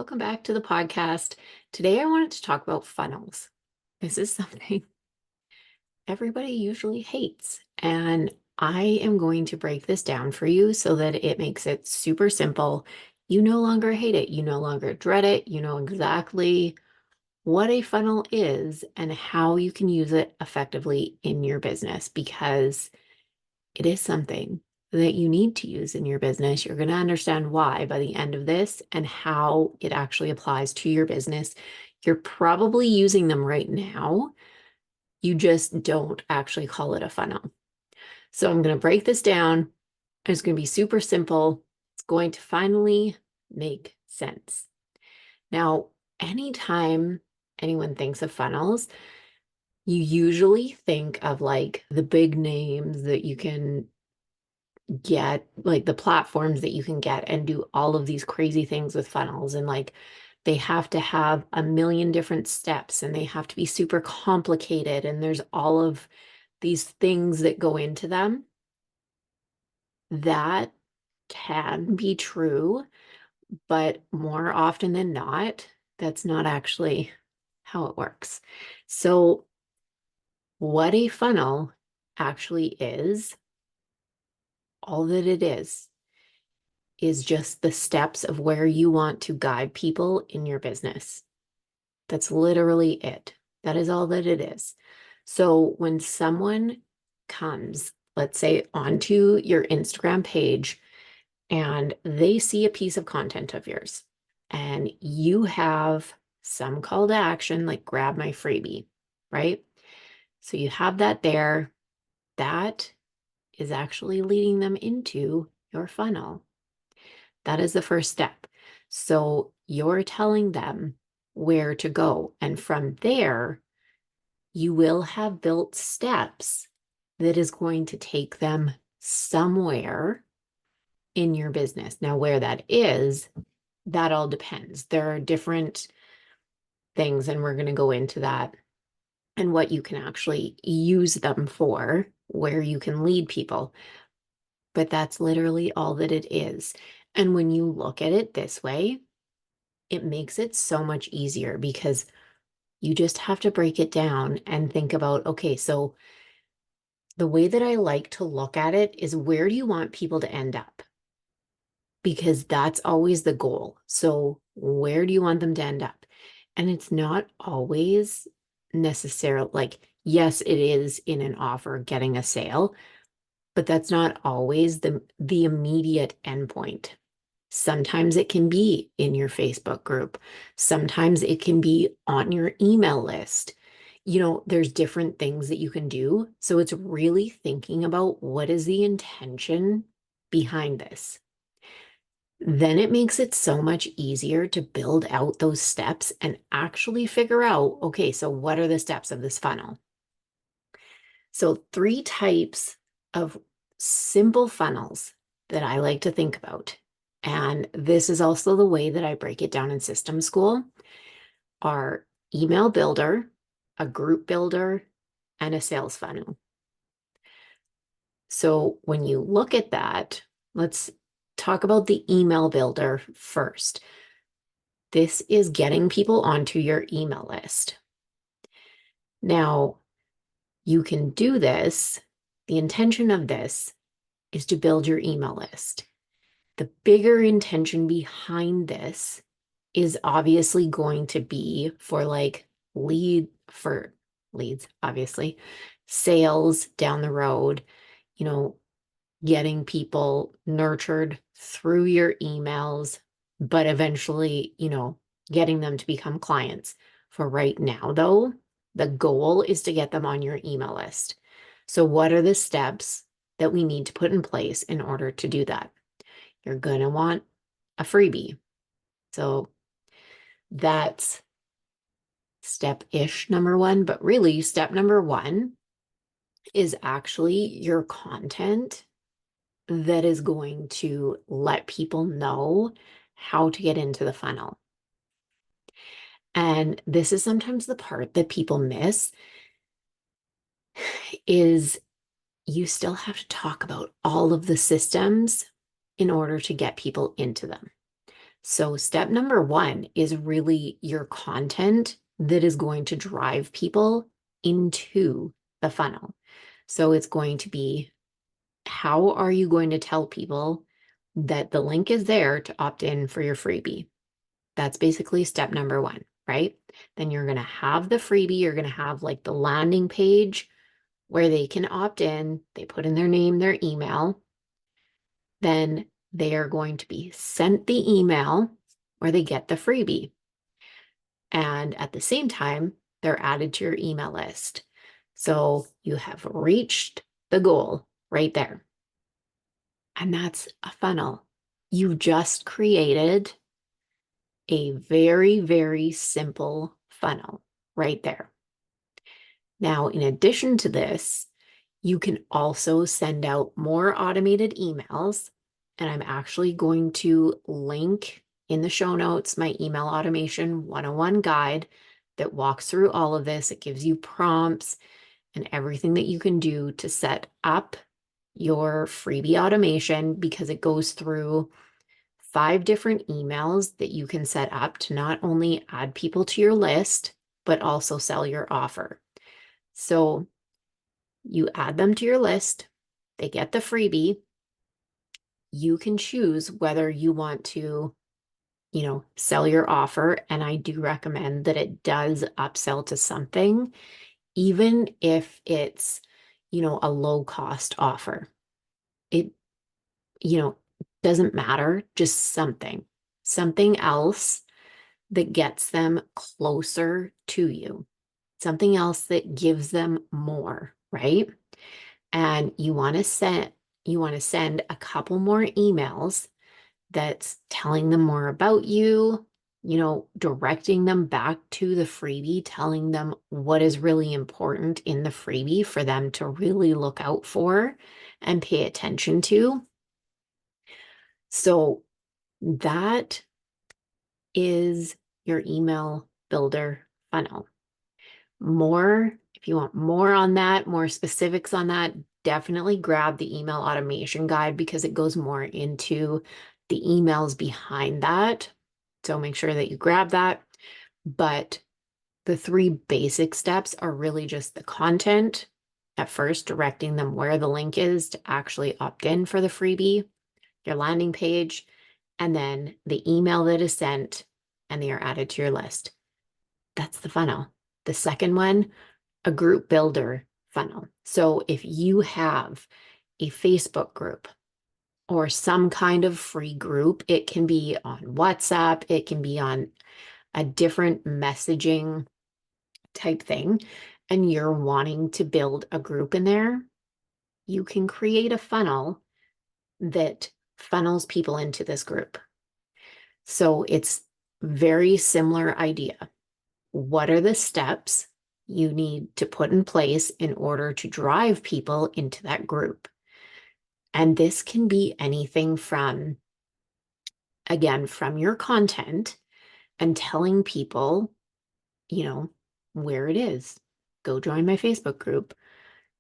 welcome back to the podcast. Today I wanted to talk about funnels. This is something everybody usually hates, and I am going to break this down for you so that it makes it super simple. You no longer hate it, you no longer dread it, you know exactly what a funnel is and how you can use it effectively in your business because it is something that you need to use in your business. You're going to understand why by the end of this and how it actually applies to your business. You're probably using them right now. You just don't actually call it a funnel. So I'm going to break this down. It's going to be super simple. It's going to finally make sense. Now, anytime anyone thinks of funnels, you usually think of like the big names that you can get, like the platforms that you can get and do all of these crazy things with funnels. And like they have to have a million different steps and they have to be super complicated. And there's all of these things that go into them. That can be true, but more often than not, that's not actually how it works. So, what a funnel actually is, all that it is just the steps of where you want to guide people in your business. That's literally it. That is all that it is. So when someone comes, let's say, onto your Instagram page and they see a piece of content of yours and you have some call to action, like grab my freebie, right? So you have that there. That is actually leading them into your funnel. That is the first step. So you're telling them where to go. And from there, you will have built steps that is going to take them somewhere in your business. Now, where that is, that all depends. There are different things, and we're going to go into that and what you can actually use them for, where you can lead people. But that's literally all that it is. And when you look at it this way, it makes it so much easier because you just have to break it down and think about, okay, so the way that I like to look at it is where do you want people to end up? Because that's always the goal. So, where do you want them to end up? And it's not always necessarily like, yes, it is in an offer getting a sale, but that's not always the immediate endpoint. Sometimes it can be in your Facebook group. Sometimes it can be on your email list. You know, there's different things that you can do. So it's really thinking about what is the intention behind this. Then it makes it so much easier to build out those steps and actually figure out, okay, so what are the steps of this funnel? So, three types of simple funnels that I like to think about. And this is also the way that I break it down in system school are email builder, a group builder, and a sales funnel. So when you look at that, let's talk about the email builder first. This is getting people onto your email list. Now, you can do this. The intention of this is to build your email list. The bigger intention behind this is obviously going to be for like leads, obviously, sales down the road, you know, getting people nurtured through your emails, but eventually, you know, getting them to become clients. For right now, though, the goal is to get them on your email list. So, what are the steps that we need to put in place in order to do that? You're going to want a freebie. So that's step-ish number one, but really step number one is actually your content that is going to let people know how to get into the funnel. And this is sometimes the part that people miss is you still have to talk about all of the systems in order to get people into them. So step number one is really your content that is going to drive people into the funnel. So it's going to be, how are you going to tell people that the link is there to opt in for your freebie? That's basically step number one, right? Then you're going to have the freebie. You're going to have like the landing page where they can opt in. They put in their name, their email. Then they are going to be sent the email where they get the freebie. And at the same time, they're added to your email list. So you have reached the goal right there. And that's a funnel. You've just created a very, very simple funnel right there. Now, in addition to this, you can also send out more automated emails. And I'm actually going to link in the show notes my email automation 101 guide that walks through all of this. It gives you prompts and everything that you can do to set up your freebie automation, because it goes through 5 different emails that you can set up to not only add people to your list, but also sell your offer. So you add them to your list, they get the freebie. You can choose whether you want to, sell your offer. And I do recommend that it does upsell to something, even if it's, a low cost offer. It, you know, doesn't matter, just something else that gets them closer to you, something else that gives them more, right? And you want to send a couple more emails that's telling them more about you, directing them back to the freebie, telling them what is really important in the freebie for them to really look out for and pay attention to. So that is your email builder funnel. If you want more on that, more specifics on that, definitely grab the email automation guide, because it goes more into the emails behind that. So make sure that you grab that. But the 3 basic steps are really just the content at first, directing them where the link is to actually opt in for the freebie, your landing page, and then the email that is sent, and they are added to your list. That's the funnel. The second one, a group builder funnel. So if you have a Facebook group or some kind of free group, it can be on WhatsApp, it can be on a different messaging type thing, and you're wanting to build a group in there, you can create a funnel that funnels people into this group. So it's very similar idea. What are the steps you need to put in place in order to drive people into that group? And this can be anything from, again, from your content and telling people, where it is. Go join my Facebook group.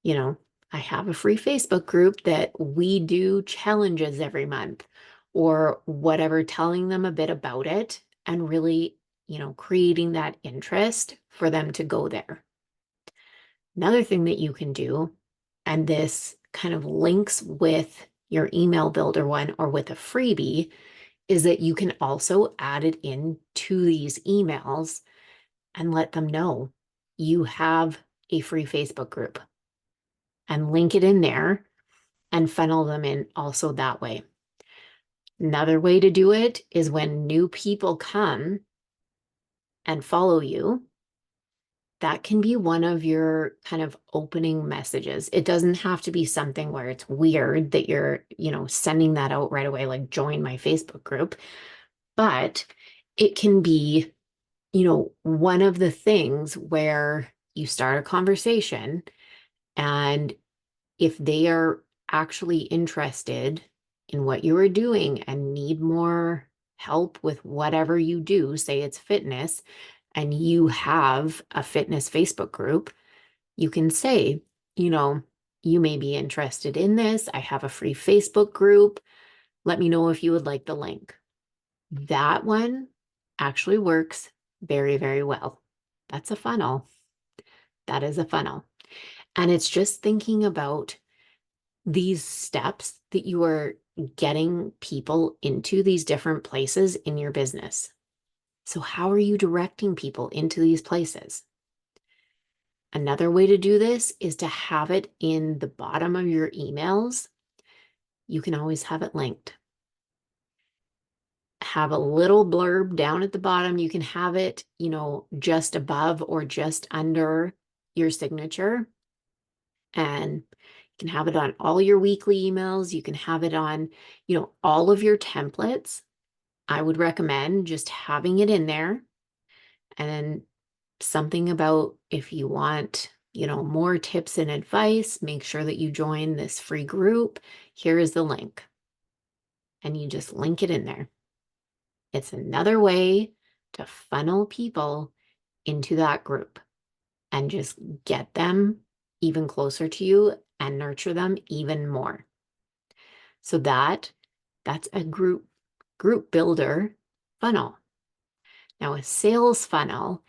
I have a free Facebook group that we do challenges every month, or whatever, telling them a bit about it and really, creating that interest for them to go there. Another thing that you can do, and this kind of links with your email builder one or with a freebie, is that you can also add it in to these emails and let them know you have a free Facebook group, and link it in there and funnel them in also that way. Another way to do it is when new people come and follow you, that can be one of your kind of opening messages. It doesn't have to be something where it's weird that you're, sending that out right away, like join my Facebook group, but it can be, one of the things where you start a conversation, and if they are actually interested in what you are doing and need more help with whatever you do, say it's fitness, and you have a fitness Facebook group, you can say, you may be interested in this. I have a free Facebook group. Let me know if you would like the link. That one actually works very, very well. That's a funnel. That is a funnel. And it's just thinking about these steps that you are getting people into these different places in your business. So, how are you directing people into these places? Another way to do this is to have it in the bottom of your emails. You can always have it linked. Have a little blurb down at the bottom. You can have it, just above or just under your signature. And you can have it on all your weekly emails. You can have it on, all of your templates. I would recommend just having it in there. And then something about if you want, more tips and advice, make sure that you join this free group. Here is the link. And you just link it in there. It's another way to funnel people into that group and just get them even closer to you and nurture them even more. So that's a group builder funnel. Now, a sales funnel,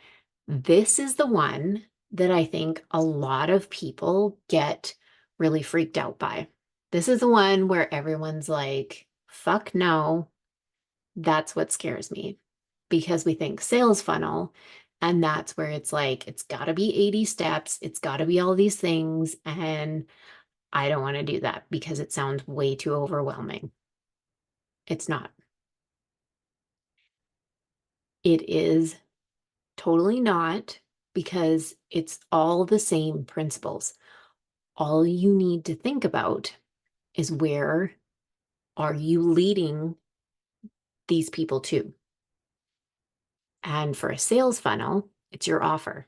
this is the one that I think a lot of people get really freaked out by. This is the one where everyone's like, fuck no, that's what scares me, because we think sales funnel, and that's where it's like, it's got to be 80 steps, it's got to be all these things. And I don't want to do that because it sounds way too overwhelming. It's not. It is totally not, because it's all the same principles. All you need to think about is, where are you leading these people to? And for a sales funnel, it's your offer.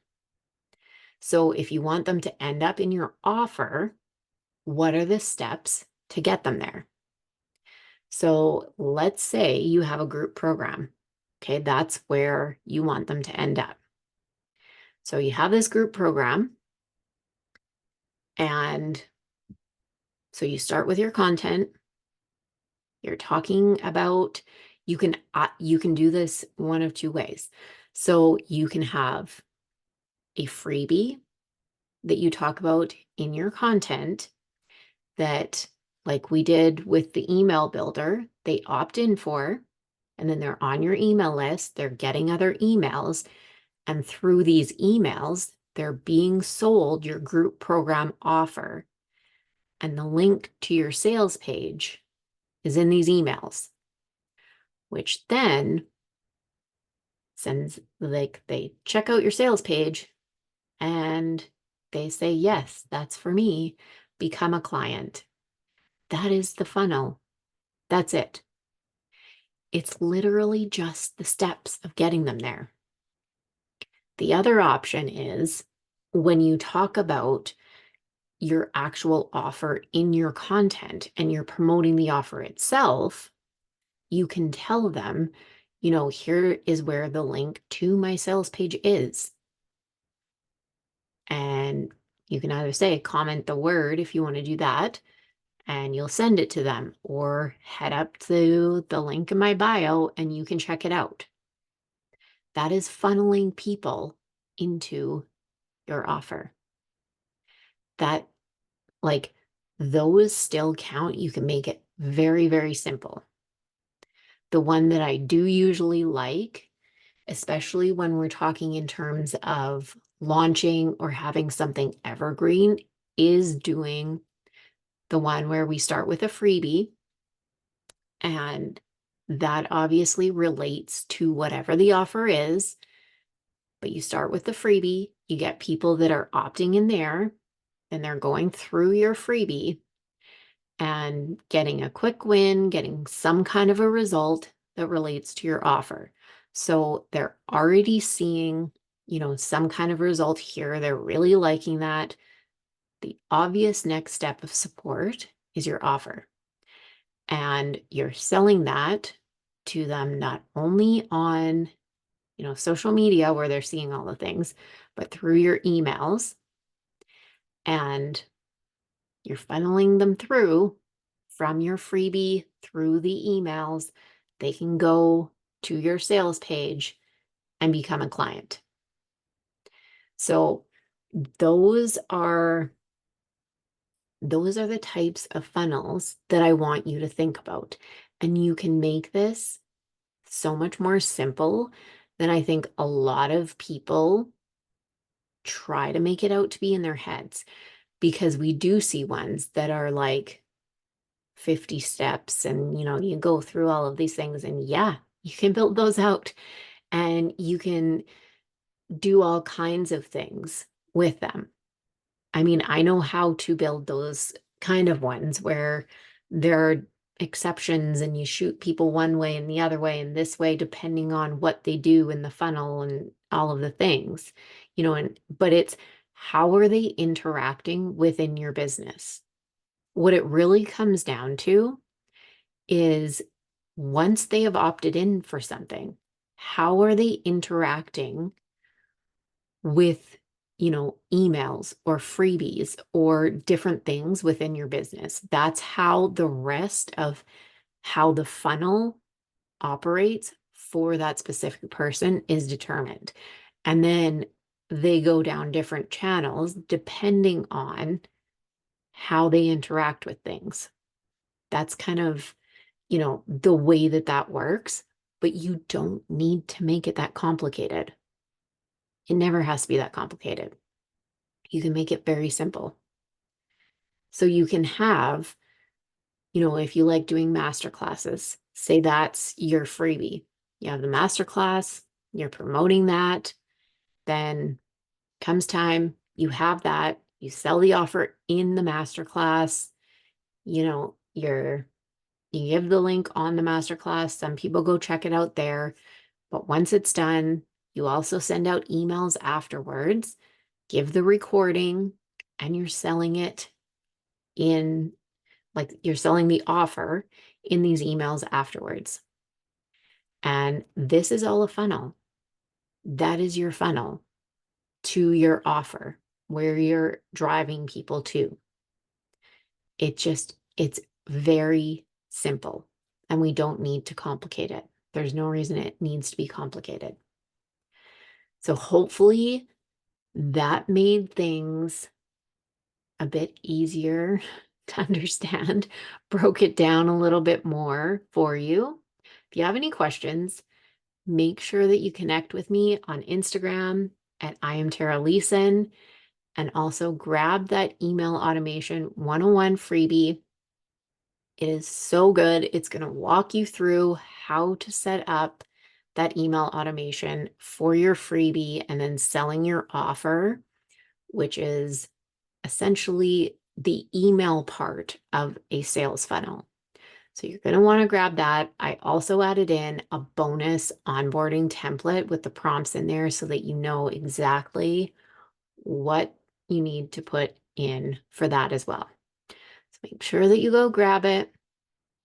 So if you want them to end up in your offer, what are the steps to get them there? So let's say you have a group program. Okay, that's where you want them to end up. So you have this group program, and so you start with your content. You're talking about, you can do this one of two ways. So you can have a freebie that you talk about in your content that, like we did with the email builder, they opt in for, and then they're on your email list, they're getting other emails, and through these emails, they're being sold your group program offer. And the link to your sales page is in these emails, which then sends, like, they check out your sales page and they say, yes, that's for me, become a client. That is the funnel. That's it. It's literally just the steps of getting them there. The other option is, when you talk about your actual offer in your content and you're promoting the offer itself, you can tell them, here is where the link to my sales page is. And you can either say, comment the word if you want to do that, and you'll send it to them, or head up to the link in my bio and you can check it out. That is funneling people into your offer. That, like, those still count. You can make it very, very simple. The one that I do usually like, especially when we're talking in terms of launching or having something evergreen, is doing the one where we start with a freebie, and that obviously relates to whatever the offer is. But you start with the freebie, you get people that are opting in there, and they're going through your freebie and getting a quick win, getting some kind of a result that relates to your offer. So they're already seeing, some kind of result here. They're really liking that. The obvious next step of support is your offer. And you're selling that to them not only on, social media where they're seeing all the things, but through your emails. And you're funneling them through from your freebie through the emails. They can go to your sales page and become a client. So those are the types of funnels that I want you to think about. And you can make this so much more simple than I think a lot of people try to make it out to be in their heads, because we do see ones that are like 50 steps and you go through all of these things, and yeah, you can build those out and you can do all kinds of things with them. I mean, I know how to build those kind of ones where there are exceptions and you shoot people one way and the other way and this way, depending on what they do in the funnel and all of the things, but it's how are they interacting within your business? What it really comes down to is once they have opted in for something, how are they interacting with, emails or freebies or different things within your business? That's how the rest of how the funnel operates for that specific person is determined. And then they go down different channels depending on how they interact with things. That's kind of, the way that that works, but you don't need to make it that complicated. It never has to be that complicated. You can make it very simple. So you can have, if you like doing master classes, say that's your freebie. You have the master class, you're promoting that, then comes time, you have that, you sell the offer in the master class, you give the link on the master class. Some people go check it out there, but once it's done, you also send out emails afterwards, give the recording, and you're selling it in, like you're selling the offer in these emails afterwards. And this is all a funnel. That is your funnel to your offer, where you're driving people to. It's very simple, and we don't need to complicate it. There's no reason it needs to be complicated. So hopefully that made things a bit easier to understand, broke it down a little bit more for you. If you have any questions, make sure that you connect with me on Instagram at I am Tara Leeson, and also grab that email automation 101 freebie. It is so good. It's going to walk you through how to set up that email automation for your freebie and then selling your offer, which is essentially the email part of a sales funnel. So you're going to want to grab that. I also added in a bonus onboarding template with the prompts in there so that you know exactly what you need to put in for that as well. So make sure that you go grab it.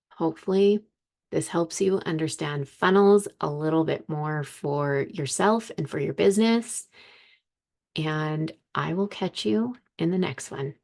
Hopefully this helps you understand funnels a little bit more for yourself and for your business. And I will catch you in the next one.